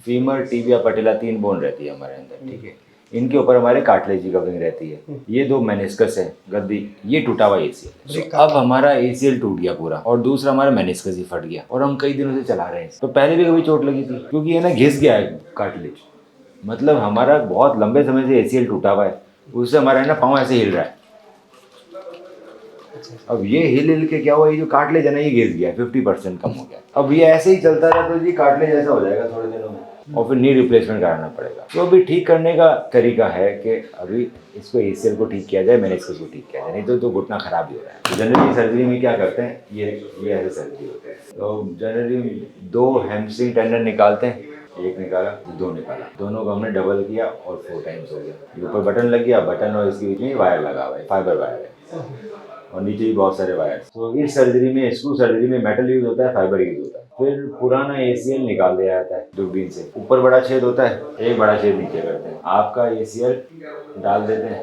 Femur, tibia, पटेला 3 bone रहती है हमारे अंदर, ठीक है। इनके ऊपर हमारे कार्टिलेज की कवरिंग रहती है। ये 2 मेनिस्कस है, गद्दी, ये टूटा हुआ एसीएल। तो अब हमारा एसीएल टूट गया पूरा और दूसरा हमारा मेनिस्कस ही फट गया और हम कई दिनों से चला रहे हैं। तो पहले भी कभी चोट लगी थी क्योंकि ये ना घिस गया है कार्टिलेज, मतलब हमारा बहुत लंबे समय से एसीएल टूटा हुआ है, उससे हमारा है ना पाँव ऐसे हिल रहा है। अब ये हिल के क्या हुआ, ये जो कार्टिलेज है ना ये घिस गया, 50% कम हो गया। अब ये ऐसे ही चलता रहा तो ये कार्टिलेज ऐसा हो जाएगा थोड़े दिनों में और फिर नी रिप्लेसमेंट कराना पड़ेगा। तो अभी ठीक करने का तरीका है कि अभी इसको एसीएल को ठीक किया जाए, मेनिस्कस को ठीक किया जाए, नहीं तो घुटना खराब ही हो रहा है। तो जनरली सर्जरी में क्या करते हैं, ये ऐसे सर्जरी होते हैं। तो जनरली 2 हैमस्ट्रिंग टेंडन निकालते हैं, एक निकाला 2 निकाला, दोनों को हमने डबल किया और 4 टाइम्स हो गया। ऊपर बटन लग गया, बटन और इसके बीच में वायर लगा हुआ है, फाइबर वायर है और नीचे भी बहुत सारे वायर। तो इस सर्जरी में, स्क्रू सर्जरी में मेटल यूज होता है, फाइबर यूज होता है। फिर पुराना एसीएल निकाल दिया जाता है दूरबीन से। ऊपर बड़ा छेद होता है, एक बड़ा छेद नीचे करते हैं, आपका एसीएल डाल देते हैं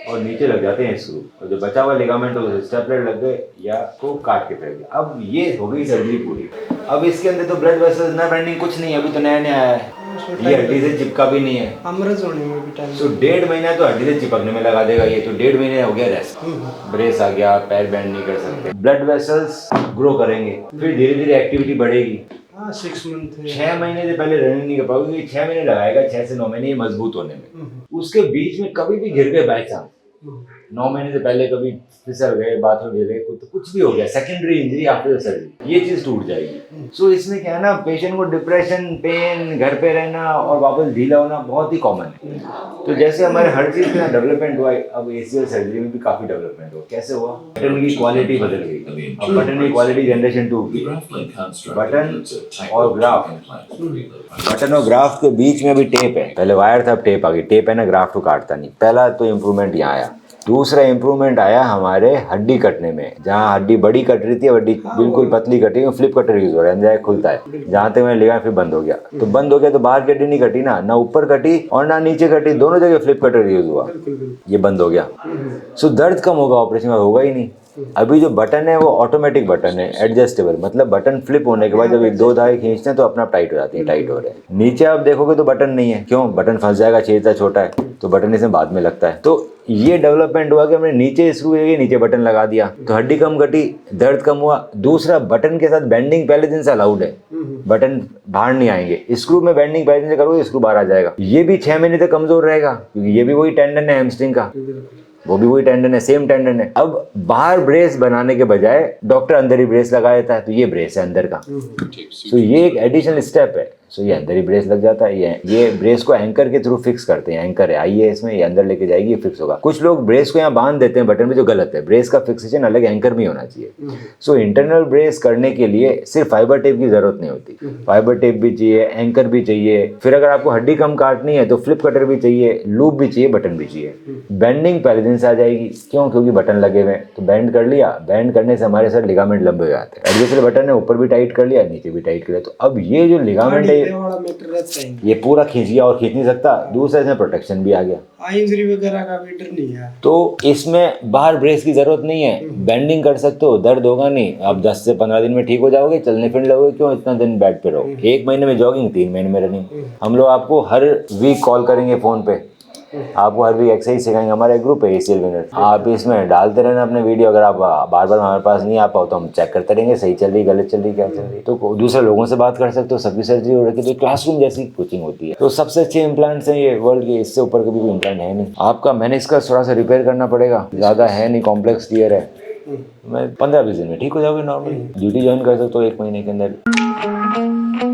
और नीचे लग जाते हैं स्क्रू, और जो बचा हुआ लिगामेंट हो स्टेपलर लग गए या को काट के फेंक दिया। अब ये हो गई सर्जरी पूरी। अब इसके अंदर तो ब्लड वेसल्स ना बेंडिंग कुछ नहीं है, अभी तो नया नया आया है, ये हड्डी से चिपका भी नहीं है, अमृत होने में भी टाइम। तो 1.5 महीना तो हड्डी से चिपकने में लगा देगा ये, तो 1.5 महीने हो गया रेस्ट, ब्रेस आ गया, पैर बेंड नहीं कर सकते, ब्लड वेसल्स ग्रो करेंगे, फिर धीरे धीरे एक्टिविटी बढ़ेगी। 6 महीने से पहले रनिंग नहीं कर पाओगे, 6 महीने लगाएगा, 6 से 9 महीने ये मजबूत होने में। उसके बीच में कभी भी गिर गए बाई चांस, 9 महीने से पहले कभी फिसल गए, बाथरूम गिर गए, कुछ भी हो गया, सेकेंडरी इंजरी आफ्टर सर्जरी, ये चीज टूट जाएगी। सो इसमें क्या है ना, पेशेंट को डिप्रेशन, पेन, घर पे रहना और वापस ढीला होना बहुत ही कॉमन है। तो जैसे हमारे हर चीज में डेवलपमेंट हुआ है, अब एसीएल सर्जरी में भी काफी डेवलपमेंट हुआ। कैसे हुआ, बटन की क्वालिटी बदल गई। अब बटन की क्वालिटी जनरेशन 2 की, बटन और ग्राफ, बटन और ग्राफ के बीच में अभी टेप है, पहले वायर था, अब टेप आ गई। टेप है ना, ग्राफ को काटता नहीं। पहला तो इम्प्रूवमेंट यहाँ आया। दूसरा इम्प्रूवमेंट आया हमारे हड्डी कटने में, जहाँ हड्डी बड़ी कट रही थी, हड्डी बिल्कुल पतली कटी है, फ्लिप कटर यूज हो रहा है, अंदर खुलता है। जहाँ तक मैंने लिया फिर बंद हो गया, तो बंद हो गया तो बाहर की हड्डी नहीं कटी ना ऊपर कटी और ना नीचे कटी, दोनों जगह फ्लिप कटर यूज हुआ, ये बंद हो गया। सो दर्द कम होगा, ऑपरेशन होगा ही नहीं। अभी जो बटन है वो ऑटोमेटिक बटन है, एडजस्टेबल, मतलब बटन फ्लिप होने के बाद जब 1-2 धागे खींचते हैं तो अपना टाइट हो जाती है, टाइट हो रहे हैं। नीचे आप देखोगे तो बटन नहीं है, क्यों, बटन फंस जाएगा, छेद छोटा है, तो बटन इसमें बाद में लगता है। तो ये डेवलपमेंट हुआ कि हमने नीचे स्क्रू नीचे बटन लगा दिया, तो हड्डी कम कटी, दर्द कम हुआ। दूसरा, बटन के साथ बेंडिंग पहले दिन से अलाउड है, बटन बाहर नहीं आएंगे। स्क्रू में बेंडिंग पहले दिन से करोगे, स्क्रू बाहर आ जाएगा। ये भी 6 महीने तक कमजोर रहेगा क्योंकि ये भी वही टेंडन है हैमस्ट्रिंग का, वो भी वही टेंडन है, सेम टेंडन है। अब बाहर ब्रेस बनाने के बजाय डॉक्टर अंदर ही ब्रेस लगा देता है, तो ये ब्रेस है अंदर का। तो ये एक एडिशनल स्टेप है। सो ये अंदर ही ब्रेस लग जाता है। ये ब्रेस को एंकर के थ्रू फिक्स करते हैं, एंकर है, आइए इसमें, ये अंदर लेके जाएगी, ये फिक्स होगा। कुछ लोग ब्रेस को यहाँ बांध देते हैं बटन में, जो गलत है। ब्रेस का फिक्सेशन अलग एंकर में होना चाहिए। सो इंटरनल ब्रेस करने के लिए सिर्फ फाइबर टेप की जरूरत नहीं होती, फाइबर टेप भी चाहिए, एंकर भी चाहिए। फिर अगर आपको हड्डी कम काटनी है तो फ्लिप कटर भी चाहिए, लूप भी चाहिए, बटन भी चाहिए। बेंडिंग पहले दिन से आ जाएगी, क्यों, क्योंकि बटन लगे हुए हैं, तो बेंड कर लिया। बेंड करने से हमारे साथ लिगामेंट लंबे हो जाते हैं। एडजस्टेबल बटन है, ऊपर भी टाइट कर लिया, नीचे भी टाइट कर लिया, तो अब ये जो लिगामेंट है ये पूरा खींच गया और खींच नहीं सकता। दूसरा इसमें प्रोटेक्शन भी आ गया, इंजरी वगैरह का भी डर नहीं है। तो इसमें बाहर ब्रेस की जरूरत नहीं है, बेंडिंग कर सकते हो, दर्द होगा नहीं। आप 10 से 15 दिन में ठीक हो जाओगे, चलने फिरने लगोगे, क्यों इतना दिन बेड पे रहो। 1 महीने में जॉगिंग, 3 महीने में रनिंग। हम लोग आपको हर वीक कॉल करेंगे फोन पे, आपको हर वीक एक्सरसाइज सिखाएंगे। हमारा एक ग्रुप है एसीएल विनर, आप इसमें डालते रहना अपने वीडियो। अगर आप बार बार हमारे पास नहीं आ पाओ तो हम चेक करते रहेंगे, सही चल रही, गलत चल रही, क्या चल रही। तो दूसरे लोगों से बात कर सकते हो, सबकी सर्जरी हो रही है, तो क्लासरूम जैसी कोचिंग होती है। तो सबसे अच्छे इम्प्लांट्स हैं ये वर्ल्ड के, इससे ऊपर कभी कोई इम्प्लांट है नहीं। आपका मेनिस्कस थोड़ा सा रिपेयर करना पड़ेगा, ज़्यादा है नहीं, कॉम्प्लेक्स टीयर है। मैं 15-20 दिन में ठीक हो जाओगे नॉर्मल। ड्यूटी ज्वाइन कर सकते हो 1 महीने के अंदर।